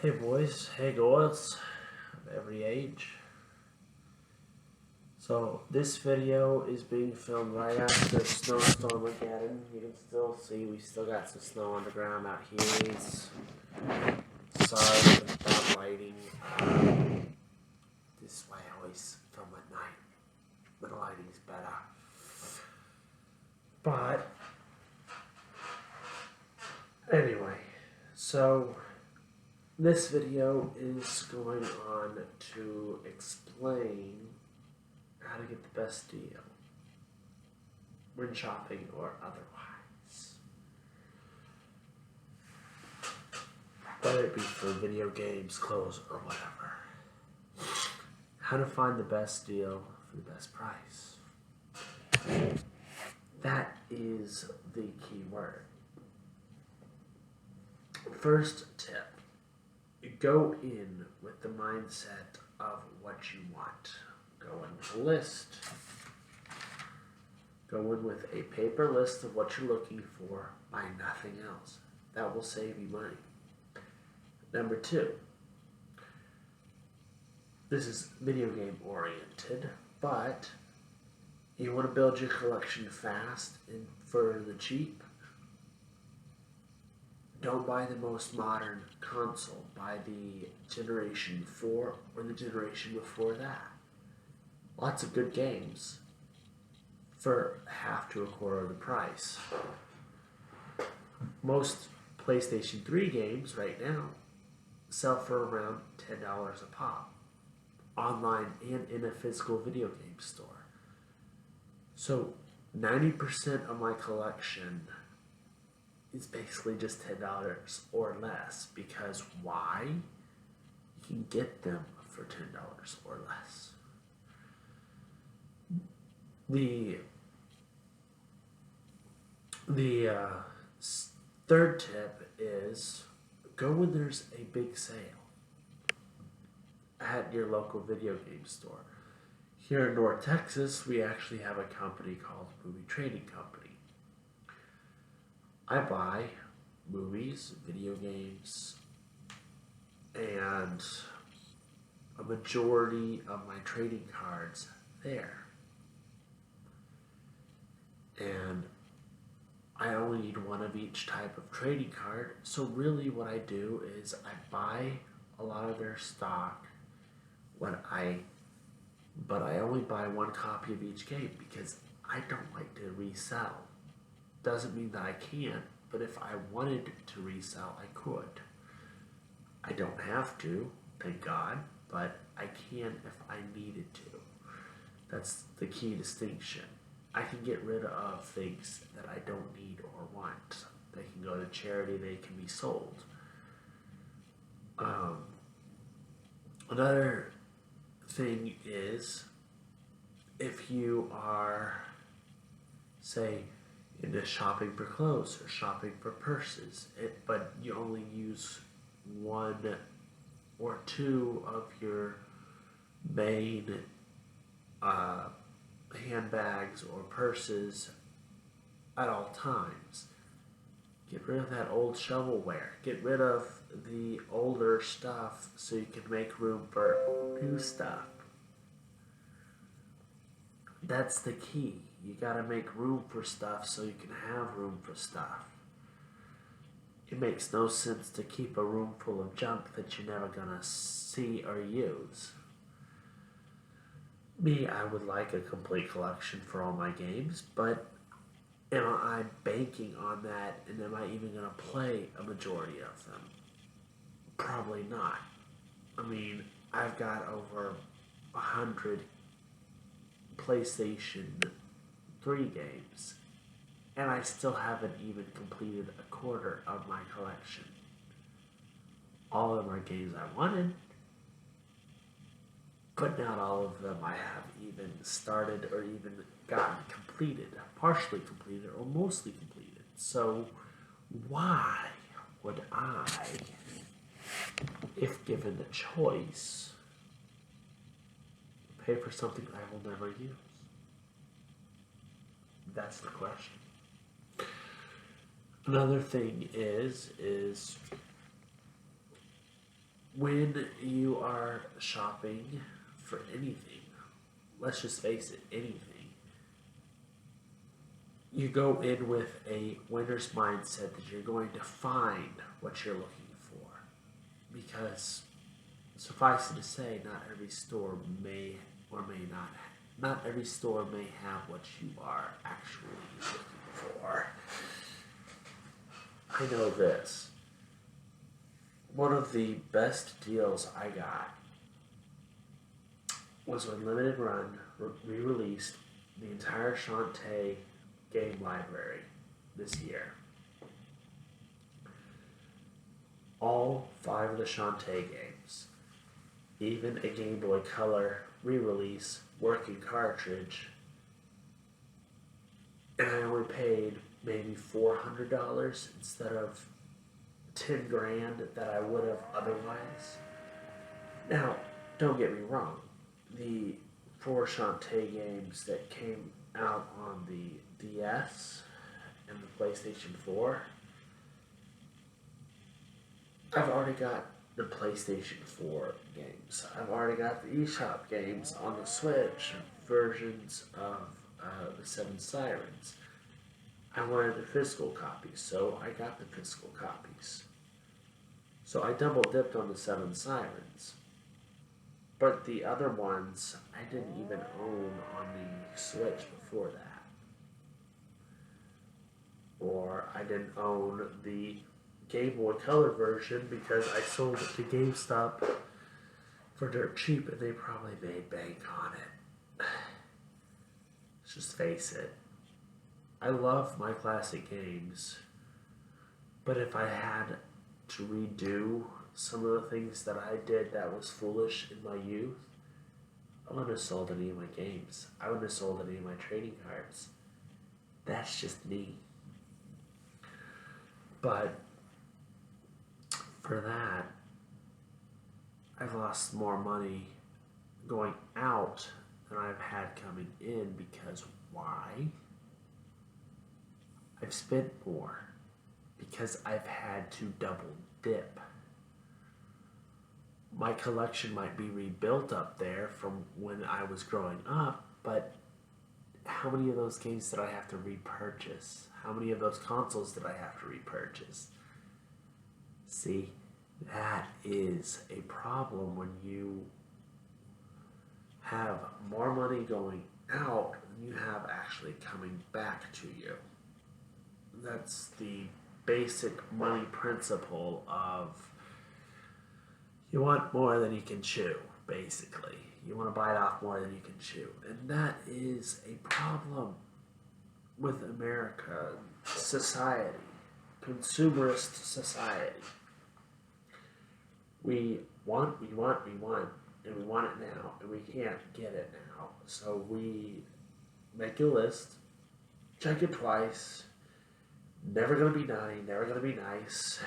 Hey boys, hey girls of every age. So this video is being filmed right after snowstorm again. You can still see we still got some snow on the ground out here. Sorry for the bad lighting. This is why I always film at night. The lighting's better. But anyway, so this video is going on to explain how to get the best deal when shopping or otherwise. Whether it be for video games, clothes, or whatever. How to find the best deal for the best price. That is the key word. First tip. Go in with the mindset of what you want. Go in with a list. Go in with a paper list of what you're looking for. Buy nothing else. That will save you money. Number two. This is video game oriented, but you want to build your collection fast and for the cheap. Don't buy the most modern console. Buy the generation before or the generation before that. Lots of good games for half to a quarter of the price. Most PlayStation 3 games right now sell for around $10 a pop, online and in a physical video game store. So 90% of my collection is basically just $10 or less, because why? You can get them for $10 or less. The third tip is go when there's a big sale at your local video game store. Here in North Texas, we actually have a company called Movie Trading Company. I buy movies, video games, and a majority of my trading cards there. And I only need one of each type of trading card. So really what I do is I buy a lot of their stock but I only buy one copy of each game because I don't like to resell. Doesn't mean that I can't, but if I wanted to resell, I could. I don't have to, thank God, but I can if I needed to. That's the key distinction. I can get rid of things that I don't need or want. They can go to charity, they can be sold. Another thing is, if you are, say, into shopping for clothes or shopping for purses, but you only use one or two of your main handbags or purses at all times. Get rid of that old shovelware. Get rid of the older stuff so you can make room for new stuff. That's the key. You gotta make room for stuff so you can have room for stuff. It makes no sense to keep a room full of junk that you're never gonna see or use. Me, I would like a complete collection for all my games, but am I banking on that, and am I even gonna play a majority of them? Probably not. I mean, I've got over 100 PlayStation 3 games, and I still haven't even completed a quarter of my collection. All of them are games I wanted, but not all of them I have even started or even gotten completed, partially completed or mostly completed. So why would I, if given the choice, pay for something I will never use? That's the question. Another thing is when you are shopping for anything, let's just face it, anything, you go in with a winner's mindset that you're going to find what you're looking for. Because suffice it to say, not every store may or may not every store may have what you are actually looking for. I know this. One of the best deals I got was when Limited Run re-released the entire Shantae game library this year. All 5 of the Shantae games, even a Game Boy Color re-release working cartridge, and I only paid maybe $400 instead of 10 grand that I would have otherwise. Now, don't get me wrong, the 4 Shantae games that came out on the DS and the PlayStation 4, I've already got the PlayStation 4 games. I've already got the eShop games on the Switch versions of the Seven Sirens. I wanted the physical copies, so I got the physical copies. So I double dipped on the Seven Sirens. But the other ones I didn't even own on the Switch before that. Or I didn't own the Game Boy Color version because I sold it to GameStop for dirt cheap and they probably made bank on it. Let's just face it. I love my classic games, but if I had to redo some of the things that I did that was foolish in my youth, I wouldn't have sold any of my games. I wouldn't have sold any of my trading cards. That's just me. But for that, I've lost more money going out than I've had coming in because why? I've spent more because I've had to double dip. My collection might be rebuilt up there from when I was growing up, but how many of those games did I have to repurchase? How many of those consoles did I have to repurchase? See, that is a problem when you have more money going out than you have actually coming back to you. That's the basic money principle of you want more than you can chew, basically. You want to bite off more than you can chew. And that is a problem with America, society, consumerist society. We want, and we want it now, and we can't get it now. So we make a list, check it twice, never gonna be naughty, never gonna be nice.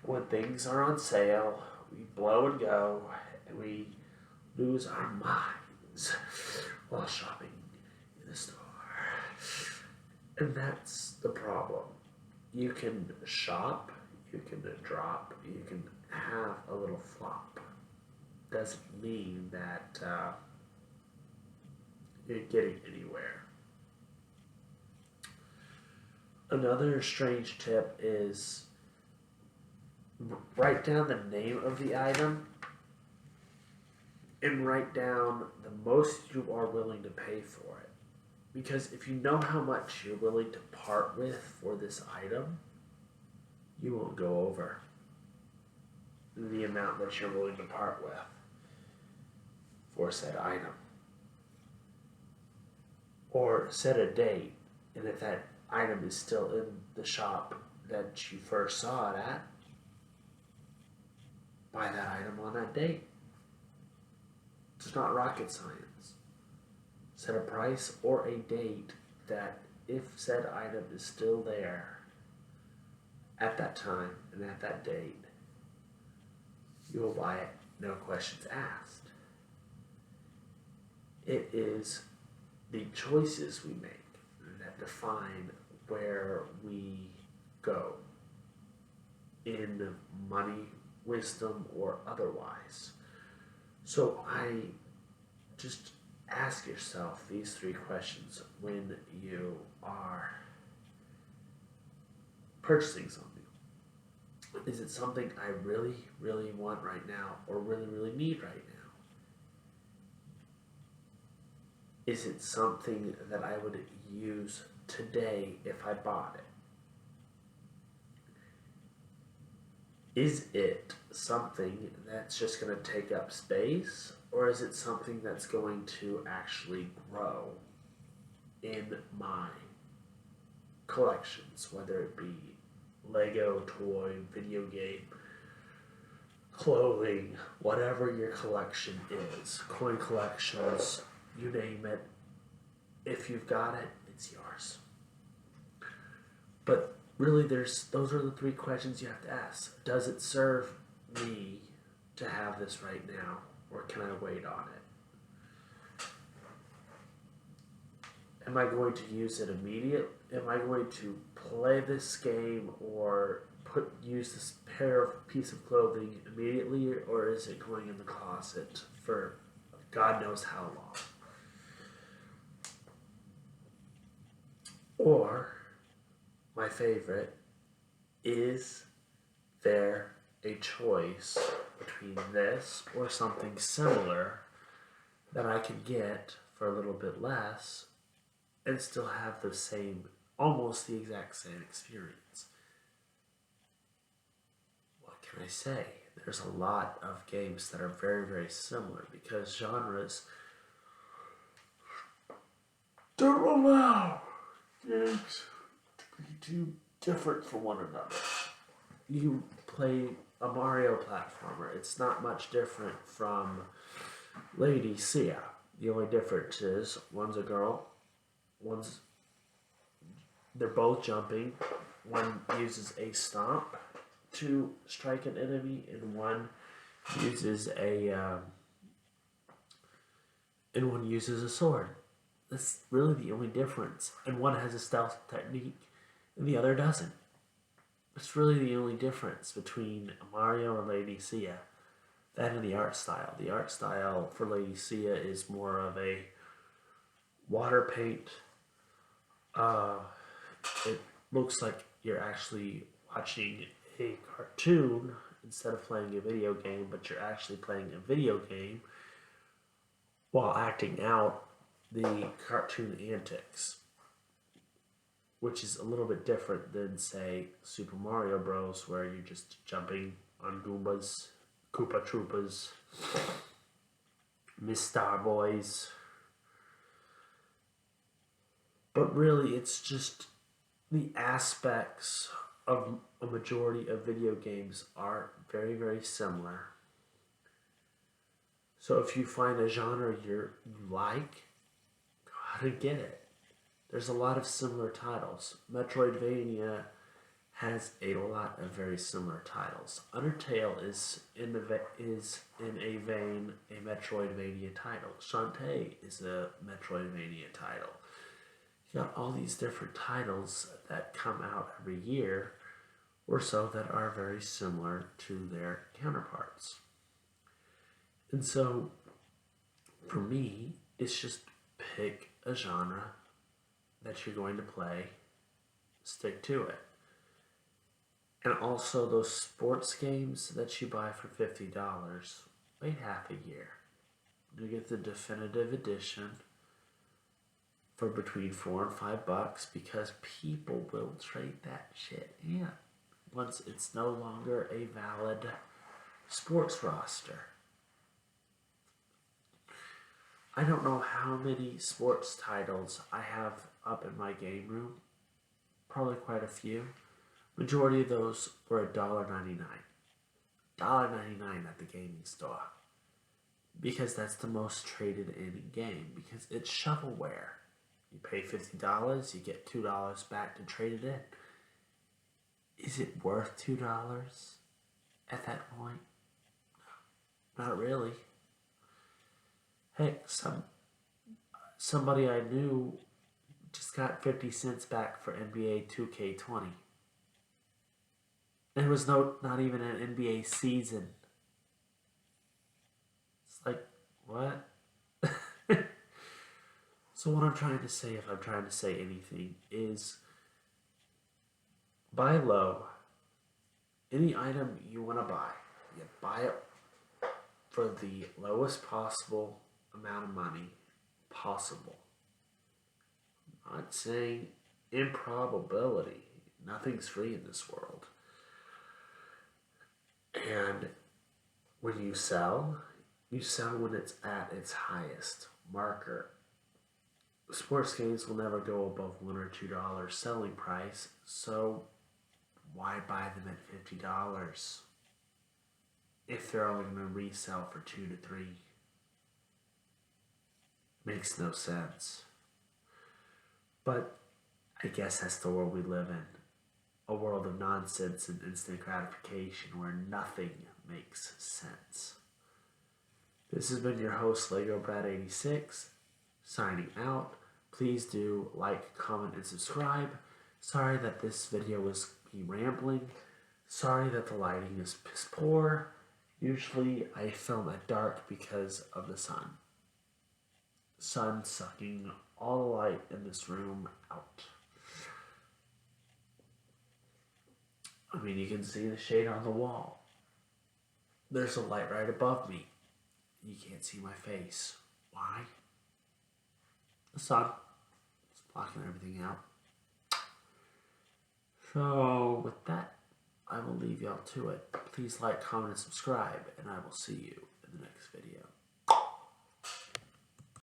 When things are on sale, we blow and go, and we lose our minds while shopping in the store. And that's the problem. You can shop, you can drop, you can have a little flop. Doesn't mean that you're getting anywhere. Another strange tip is write down the name of the item and write down the most you are willing to pay for it. Because if you know how much you're willing to part with for this item, you won't go over the amount that you're willing to part with for said item. Or set a date, and if that item is still in the shop that you first saw it at, buy that item on that date. It's not rocket science. Set a price or a date that if said item is still there at that time and at that date, you will buy it, no questions asked. It is the choices we make that define where we go in money wisdom, or otherwise. So I just ask yourself these three questions when you are purchasing something. Is it something I really, really want right now or really, really need right now? Is it something that I would use today if I bought it? Is it something that's just going to take up space, or is it something that's going to actually grow in my collections, whether it be Lego, toy, video game, clothing, whatever your collection is, coin collections, you name it. If you've got it, it's yours. But really, those are the three questions you have to ask. Does it serve me to have this right now, or can I wait on it? Am I going to use it immediately? Am I going to play this game or use this piece of clothing immediately, or is it going in the closet for God knows how long? Or, my favorite, is there a choice between this or something similar that I can get for a little bit less and still have the same, almost the exact same experience? What can I say? There's a lot of games that are very, very similar because genres don't allow games to be too different from one another. You play a Mario platformer, it's not much different from Lady Sia. The only difference is one's a girl, they're both jumping. One uses a stomp to strike an enemy, and one uses a sword. That's really the only difference. And one has a stealth technique, and the other doesn't. It's really the only difference between Mario and Lady Sia. That and the art style. The art style for Lady Sia is more of a water paint. It looks like you're actually watching a cartoon instead of playing a video game, but you're actually playing a video game while acting out the cartoon antics, which is a little bit different than, say, Super Mario Bros., where you're just jumping on Goombas, Koopa Troopas, Miss Star Boys. But really, it's just the aspects of a majority of video games are very, very similar. So if you find a genre you like, go out and get it. There's a lot of similar titles. Metroidvania has a lot of very similar titles. Undertale is in a vein a Metroidvania title. Shantae is a Metroidvania title. You got all these different titles that come out every year or so that are very similar to their counterparts. And so, for me, it's just pick a genre that you're going to play, stick to it. And also, those sports games that you buy for $50, wait half a year. You get the definitive edition for between $4 and $5 because people will trade that shit in once it's no longer a valid sports roster. I don't know how many sports titles I have up in my game room. Probably quite a few. Majority of those were $1.99. $1.99 at the gaming store. Because that's the most traded in game. Because it's shovelware. You pay $50, you get $2 back to trade it in. Is it worth $2 at that point? No, not really. Heck, somebody I knew just got 50 cents back for NBA 2K20. There was not even an NBA season. It's like, what? So what I'm trying to say, if I'm trying to say anything, is buy low. Any item you want to buy, you buy it for the lowest possible amount of money possible. I'm not saying improbability. Nothing's free in this world. And when you sell when it's at its highest marker. Sports games will never go above $1 or $2 selling price, so why buy them at $50 if they're only going to resell for 2 to 3? Makes no sense. But I guess that's the world we live in. A world of nonsense and instant gratification where nothing makes sense. This has been your host, Lego Brad86, signing out. Please do like, comment, and subscribe. Sorry that this video was me rambling. Sorry that the lighting is piss poor. Usually I film at dark because of the sun. Sun sucking all the light in this room out. I mean, you can see the shade on the wall. There's a light right above me. You can't see my face. Why? The sun is blocking everything out. So, with that, I will leave y'all to it. Please like, comment, and subscribe, and I will see you in the next video.